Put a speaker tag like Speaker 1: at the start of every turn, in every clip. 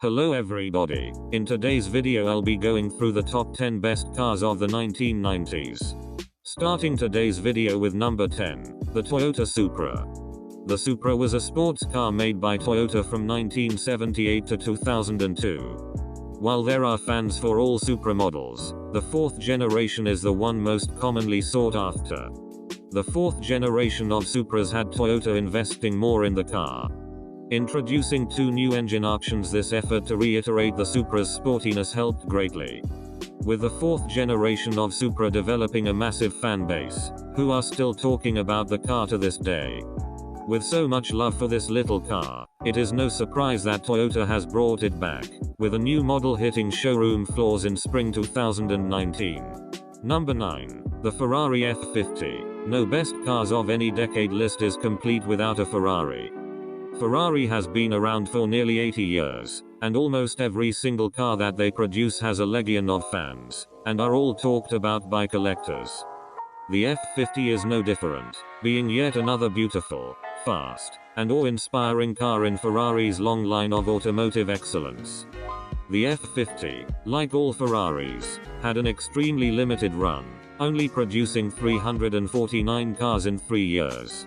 Speaker 1: Hello everybody, in today's video I'll be going through the top 10 best cars of the 1990s. Starting today's video with number 10, the Toyota Supra. The Supra was a sports car made by Toyota from 1978 to 2002. While there are fans for all Supra models, the fourth generation is the one most commonly sought after. The fourth generation of Supras had Toyota investing more in the car. Introducing two new engine options, this effort to reiterate the Supra's sportiness helped greatly. With the fourth generation of Supra developing a massive fan base, who are still talking about the car to this day. With so much love for this little car, it is no surprise that Toyota has brought it back, with a new model hitting showroom floors in spring 2019. Number 9. The Ferrari F50. No best cars of any decade list is complete without a Ferrari. Ferrari has been around for nearly 80 years, and almost every single car that they produce has a legion of fans, and are all talked about by collectors. The F50 is no different, being yet another beautiful, fast, and awe-inspiring car in Ferrari's long line of automotive excellence. The F50, like all Ferraris, had an extremely limited run, only producing 349 cars in 3 years.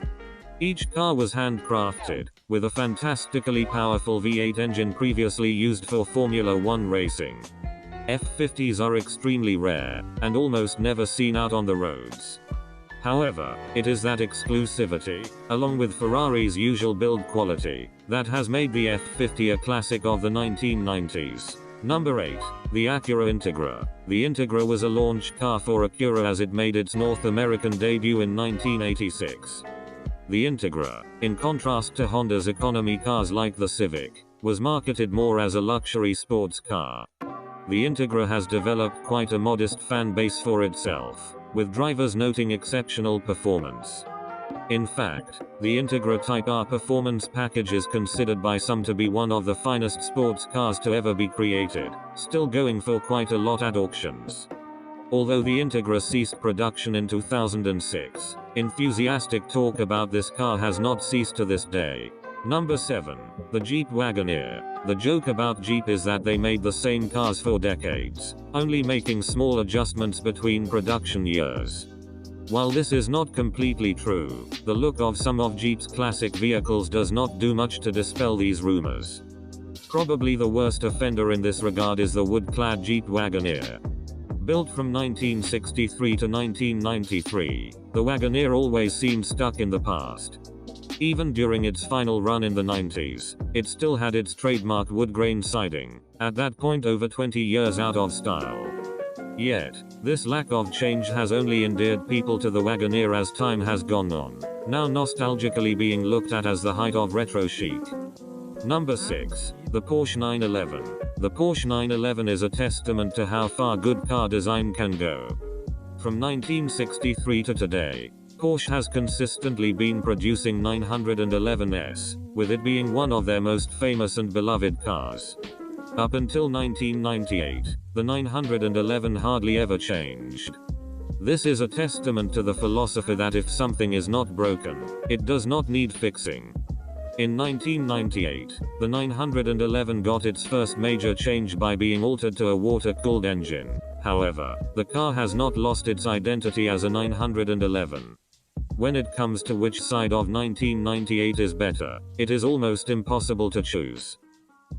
Speaker 1: Each car was handcrafted, with a fantastically powerful V8 engine previously used for Formula 1 racing. F50s are extremely rare, and almost never seen out on the roads. However, it is that exclusivity, along with Ferrari's usual build quality, that has made the F50 a classic of the 1990s. Number 8. The Acura Integra. The Integra was a launch car for Acura as it made its North American debut in 1986. The Integra, in contrast to Honda's economy cars like the Civic, was marketed more as a luxury sports car. The Integra has developed quite a modest fan base for itself, with drivers noting exceptional performance. In fact, the Integra Type R performance package is considered by some to be one of the finest sports cars to ever be created, still going for quite a lot at auctions. Although the Integra ceased production in 2006, enthusiastic talk about this car has not ceased to this day. Number 7. The Jeep Wagoneer. The joke about Jeep is that they made the same cars for decades, only making small adjustments between production years. While this is not completely true, the look of some of Jeep's classic vehicles does not do much to dispel these rumors. Probably the worst offender in this regard is the wood-clad Jeep Wagoneer. Built from 1963 to 1993, the Wagoneer always seemed stuck in the past. Even during its final run in the 90s, it still had its trademark wood-grain siding, at that point over 20 years out of style. Yet, this lack of change has only endeared people to the Wagoneer as time has gone on, now nostalgically being looked at as the height of retro chic. Number 6. The Porsche 911. The Porsche 911 is a testament to how far good car design can go. From 1963 to today, Porsche has consistently been producing 911s, with it being one of their most famous and beloved cars. Up until 1998, the 911 hardly ever changed. This is a testament to the philosophy that if something is not broken, it does not need fixing. In 1998, the 911 got its first major change by being altered to a water-cooled engine. However, the car has not lost its identity as a 911. When it comes to which side of 1998 is better, it is almost impossible to choose.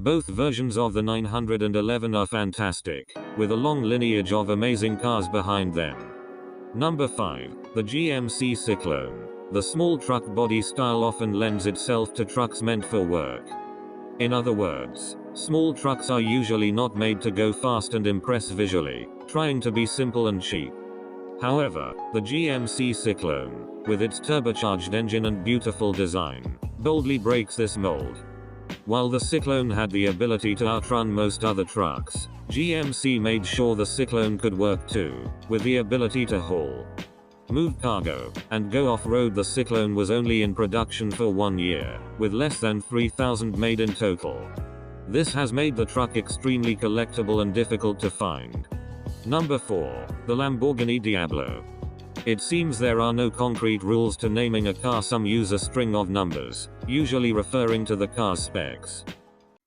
Speaker 1: Both versions of the 911 are fantastic, with a long lineage of amazing cars behind them. Number 5. The GMC Cyclone. The small truck body style often lends itself to trucks meant for work. In other words, small trucks are usually not made to go fast and impress visually, trying to be simple and cheap. However, the GMC Cyclone, with its turbocharged engine and beautiful design, boldly breaks this mold. While the Cyclone had the ability to outrun most other trucks, GMC made sure the Cyclone could work too, with the ability to haul, move cargo, and go off-road. The Cyclone was only in production for 1 year, with less than 3,000 made in total. This has made the truck extremely collectible and difficult to find. Number 4. The Lamborghini Diablo. It seems there are no concrete rules to naming a car. Some use a string of numbers, usually referring to the car's specs.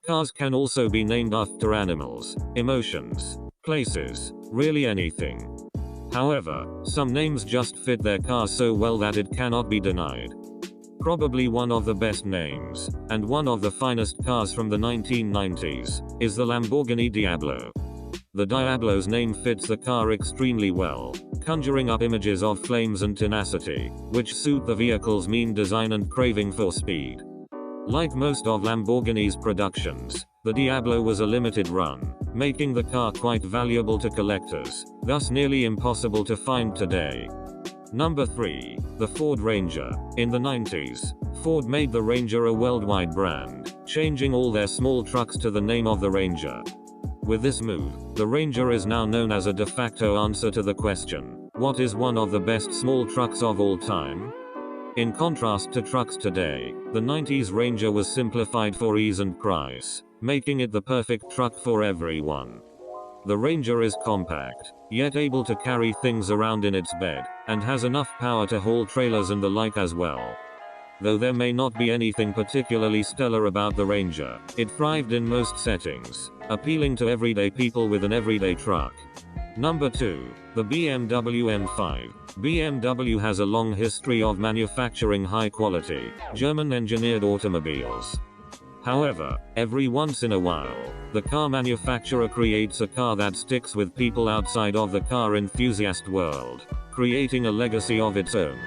Speaker 1: Cars can also be named after animals, emotions, places, really anything. However, some names just fit their car so well that it cannot be denied. Probably one of the best names, and one of the finest cars from the 1990s, is the Lamborghini Diablo. The Diablo's name fits the car extremely well, conjuring up images of flames and tenacity, which suit the vehicle's mean design and craving for speed. Like most of Lamborghini's productions, the Diablo was a limited run, making the car quite valuable to collectors, thus nearly impossible to find today. Number 3. The Ford Ranger. In the 90s, Ford made the Ranger a worldwide brand, changing all their small trucks to the name of the Ranger. With this move, the Ranger is now known as a de facto answer to the question, what is one of the best small trucks of all time? In contrast to trucks today, the 90s Ranger was simplified for ease and price, making it the perfect truck for everyone. The Ranger is compact, yet able to carry things around in its bed, and has enough power to haul trailers and the like as well. Though there may not be anything particularly stellar about the Ranger, it thrived in most settings, appealing to everyday people with an everyday truck. Number 2. The BMW M5. BMW has a long history of manufacturing high-quality, German-engineered automobiles. However, every once in a while, the car manufacturer creates a car that sticks with people outside of the car enthusiast world, creating a legacy of its own.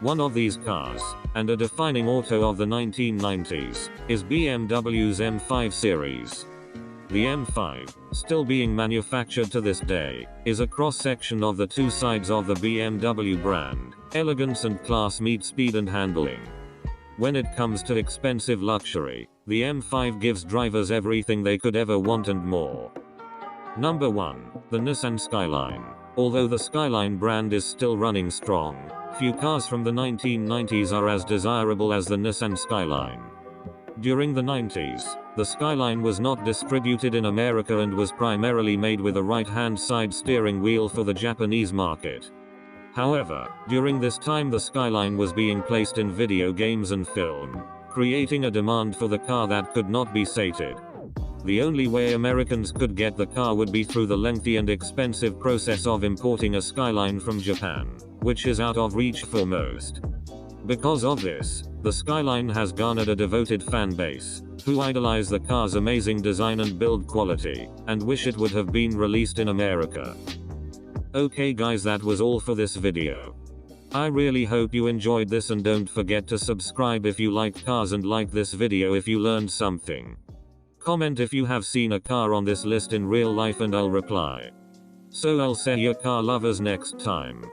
Speaker 1: One of these cars, and a defining auto of the 1990s, is BMW's M5 series. The M5, still being manufactured to this day, is a cross-section of the two sides of the BMW brand. Elegance and class meet speed and handling. When it comes to expensive luxury, the M5 gives drivers everything they could ever want and more. Number 1. The Nissan Skyline. Although the Skyline brand is still running strong, few cars from the 1990s are as desirable as the Nissan Skyline. During the 90s, the Skyline was not distributed in America and was primarily made with a right-hand side steering wheel for the Japanese market. However, during this time the Skyline was being placed in video games and film, creating a demand for the car that could not be sated. The only way Americans could get the car would be through the lengthy and expensive process of importing a Skyline from Japan, which is out of reach for most. Because of this, the Skyline has garnered a devoted fan base, who idolize the car's amazing design and build quality, and wish it would have been released in America. Okay guys, that was all for this video. I really hope you enjoyed this, and don't forget to subscribe if you like cars and like this video if you learned something. Comment if you have seen a car on this list in real life and I'll reply. So I'll see you car lovers next time.